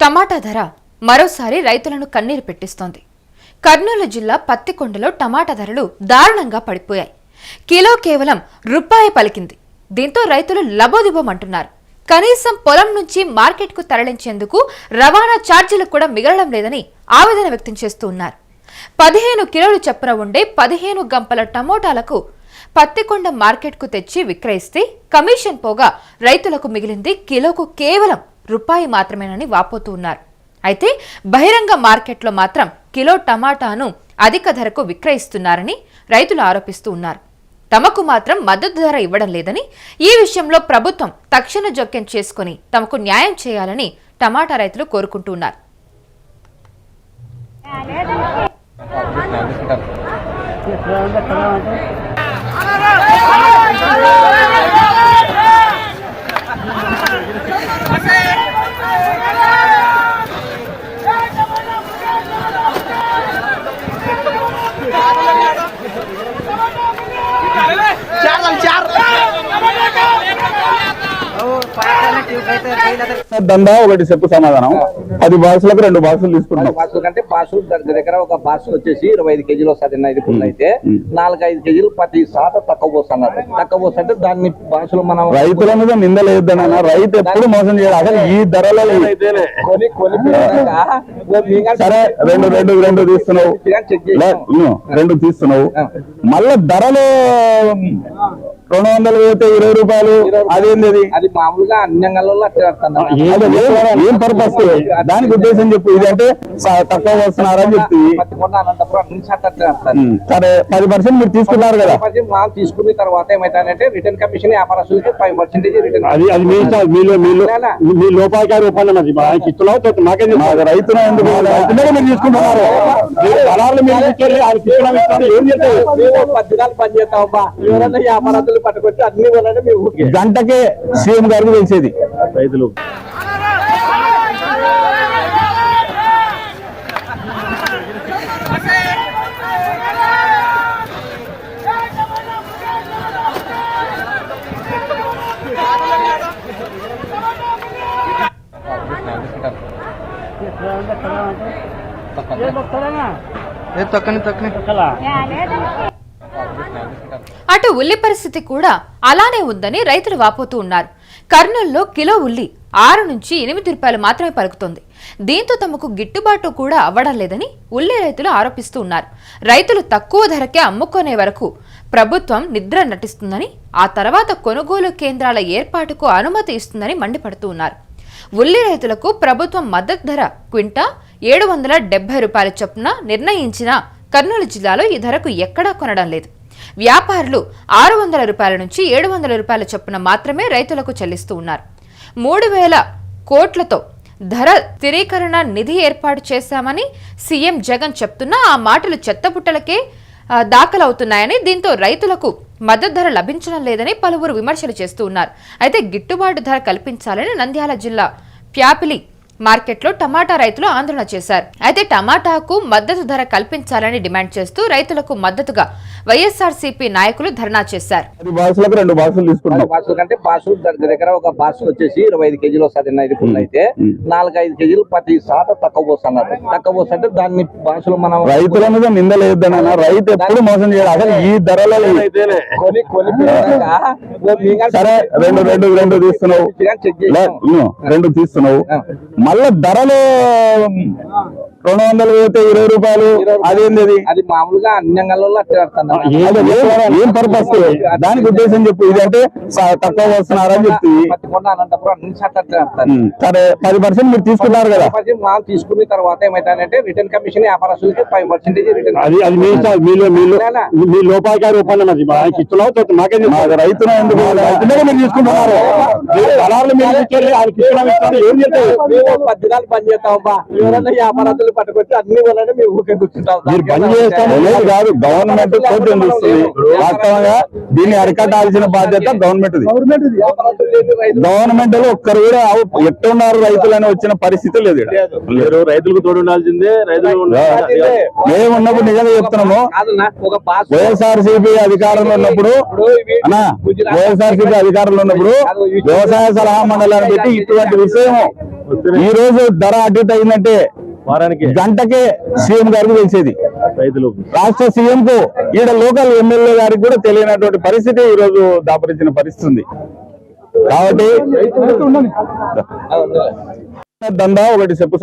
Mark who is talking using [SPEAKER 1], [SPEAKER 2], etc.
[SPEAKER 1] టమాటా ధర మరోసారి రైతులను కన్నీరు పెట్టిస్తోంది. కర్నూలు జిల్లా పత్తికొండలో టమాటా ధరలు దారుణంగా పడిపోయాయి. కిలో కేవలం రూపాయి పలికింది. దీంతో రైతులు లబోదిబోమంటున్నారు. కనీసం పొలం నుంచి మార్కెట్కు తరలించేందుకు రవాణా ఛార్జీలు కూడా మిగలడం లేదని ఆవేదన వ్యక్తం చేస్తూ ఉన్నారు. 15 కిలోలు చొప్పున ఉండే 15 గంపల టమోటాలకు పత్తికొండ మార్కెట్కు తెచ్చి విక్రయిస్తే కమిషన్ పోగా రైతులకు మిగిలింది కిలోకు కేవలం రూపాయి మాత్రమేనని వాపోతూ ఉన్నారు. అయితే బహిరంగ మార్కెట్లో మాత్రం కిలో టమాటాను అధిక ధరకు విక్రయిస్తున్నారని రైతులు ఆరోపిస్తూ ఉన్నారు. తమకు మాత్రం మద్దతు ధర ఇవ్వడం లేదని, ఈ విషయంలో ప్రభుత్వం తక్షణ జోక్యం చేసుకుని తమకు న్యాయం చేయాలని టమాటా రైతులు కోరుకుంటూ ఉన్నారు.
[SPEAKER 2] దందా ఒకటి చెప్పు సమాధానం. 10 బాక్సులకు 2 బాక్సులు తీసుకుంటాం.
[SPEAKER 3] అంటే బాక్సులు దగ్గర ఒక బాక్స్ వచ్చేసి 25 కేజీలు వస్తుంది. 5 అయితే 4-5 కేజీలు ప్రతి సాట తక్కువ పోస్తున్నారు. తక్కువ పోస్తుంటే దాన్ని బాక్సులు మనం
[SPEAKER 2] రైతుల మీద నిందలేద్దన్న. రైతు ఎప్పుడు మోసం చేయాలి. అసలు ఈ ధరలో సరే 2 తీస్తున్నావు, 2 తీస్తున్నావు, మళ్ళా ధరలో 200 పోతే 20 రూపాయలు. అదేంది?
[SPEAKER 3] అది మామూలుగా అన్యంగాల్లో
[SPEAKER 2] ఏం పర్పస్? దానికి ఉద్దేశం చెప్పు. ఇది అంటే తక్కువ వస్తున్నారని చెప్తుంది. సరే 10% మీరు తీసుకున్నారు కదా.
[SPEAKER 3] మనం తీసుకున్న తర్వాత ఏమైతే రిటర్న్ కమిషన్ వ్యాపారస్తులకి 5% రిటర్న్.
[SPEAKER 2] మీ లోపాయకారి ఒప్పందం అది ఇస్తున్నావు. రైతులు ఎందుకు మీరు తీసుకుంటున్నారు?
[SPEAKER 3] పని చేస్తామబ్బా. ఎవరైనా వ్యాపారస్తులు పట్టుకొచ్చి అన్ని వల్ల మేము
[SPEAKER 2] గంటకే సీఎం గారికి తెలిసేది రైతులు.
[SPEAKER 1] అటు ఉల్లి పరిస్థితి కూడా అలానే ఉందని రైతులు వాపోతూ ఉన్నారు. కర్నూలులో కిలో ఉల్లి 6 నుంచి 8 రూపాయలు మాత్రమే పలుకుతోంది. దీంతో తమకు గిట్టుబాటు కూడా అవ్వడం లేదని ఉల్లి రైతులు ఆరోపిస్తూ ఉన్నారు. రైతులు తక్కువ ధరకే అమ్ముకునే వరకు ప్రభుత్వం నిద్ర నటిస్తుందని, ఆ తర్వాత కొనుగోలు కేంద్రాల ఏర్పాటుకు అనుమతి ఇస్తుందని మండిపడుతూ ఉన్నారు. ఉల్లి రైతులకు ప్రభుత్వం మద్దతు ధర క్వింటా 770 రూపాయల చొప్పున నిర్ణయించిన కర్నూలు జిల్లాలో ఈ ధరకు ఎక్కడా కొనడం లేదు. వ్యాపారులు 600 రూపాయల నుంచి 700 రూపాయల చొప్పున మాత్రమే రైతులకు చెల్లిస్తూ ఉన్నారు. 3000 కోట్లతో ధర స్థిరీకరణ నిధి ఏర్పాటు చేశామని సీఎం జగన్ చెప్తున్నా ఆ మాటలు చెత్తబుట్టలకే దాఖలవుతున్నాయని, దీంతో రైతులకు మద్దతు ధర లభించడం లేదని పలువురు విమర్శలు చేస్తూ ఉన్నారు. అయితే గిట్టుబాటు ధర కల్పించాలని నంద్యాల జిల్లా ప్యాపిలి మార్కెట్లో టమాటా రైతులు ఆందోళన చేశారు. అయితే టమాటాకు మద్దతు ధర కల్పించాలని డిమాండ్ చేస్తూ రైతులకు మద్దతుగా వైఎస్ఆర్సీపీ నాయకులు ధర్నా చేశారు.
[SPEAKER 2] 10 బాక్సులకు 2 బాక్సులు తీసుకుంటాం.
[SPEAKER 3] బాక్సులు అంటే బాక్సులు దగ్గర ఒక బాక్స్ వచ్చేసి 25 కేజీలు వస్తుంది. 5 అయితే 4-5 కేజీలు ప్రతి సాట తక్కువ పోస్తున్నారు. తక్కువ పోస్తుంటే దాన్ని బాక్సులు మనం
[SPEAKER 2] రైతుల మీద నిందలేద్దన్న. రైతు ఎప్పుడు మోసం చేయాలి. అసలు ఈ ధరలో సరే 2 తీస్తున్నావు, 2 తీస్తున్నావు, మళ్ళా ధరలో 200 పోతే 20 రూపాయలు. అదేంది?
[SPEAKER 3] అది మామూలుగా అన్యంగాల్లో
[SPEAKER 2] ఏం పర్పస్? దానికి ఉద్దేశం చెప్పు. ఇది అంటే తక్కువ వస్తున్నారని చెప్తుంది. సరే 10% మీరు తీసుకున్నారు కదా.
[SPEAKER 3] మనం తీసుకున్న తర్వాత ఏమైతే రిటర్న్ కమిషన్ వ్యాపారస్తులకి 5% రిటర్న్.
[SPEAKER 2] అది మీ లోపాయకారి ఒప్పందం అది ఇస్తున్నావు. రైతులు ఎందుకు మీరు తీసుకుంటున్నారు?
[SPEAKER 3] పని చేస్తామబ్బా. ఎవరైనా వ్యాపారస్తులు పట్టుకొచ్చి అన్ని వల్ల మేము ఊరికే కూర్చుంటాం.
[SPEAKER 2] కాదు, గవర్నమెంట్ వాస్తవంగా దీన్ని అరికట్టాల్సిన బాధ్యత గవర్నమెంట్. గవర్నమెంట్ లో ఒక్కరు కూడా ఎట్టున్నారు రైతులని వచ్చిన పరిస్థితి లేదు. రైతులకు తోడు ఉండాల్సిందే. మేము ఉన్నప్పుడు నిజంగా చెప్తున్నాము. వైఎస్ఆర్సీపీ అధికారంలో ఉన్నప్పుడు వ్యవసాయ సలహా మండలాన్ని పెట్టి ఇటువంటి విషయం ఈ రోజు ధర అటు ఇటు అయిందంటే
[SPEAKER 4] వారానికి
[SPEAKER 2] గంటకే సీఎం గారికి తెలిసేది,
[SPEAKER 4] రైతులు
[SPEAKER 2] రాష్ట్ర సీఎం కు ఈడ లోకల్ ఎమ్మెల్యే గారికి కూడా తెలియనటువంటి పరిస్థితి ఈ రోజు దాపరించిన పరిస్థితి ఉంది. కాబట్టి దందా ఒకటి చెప్పు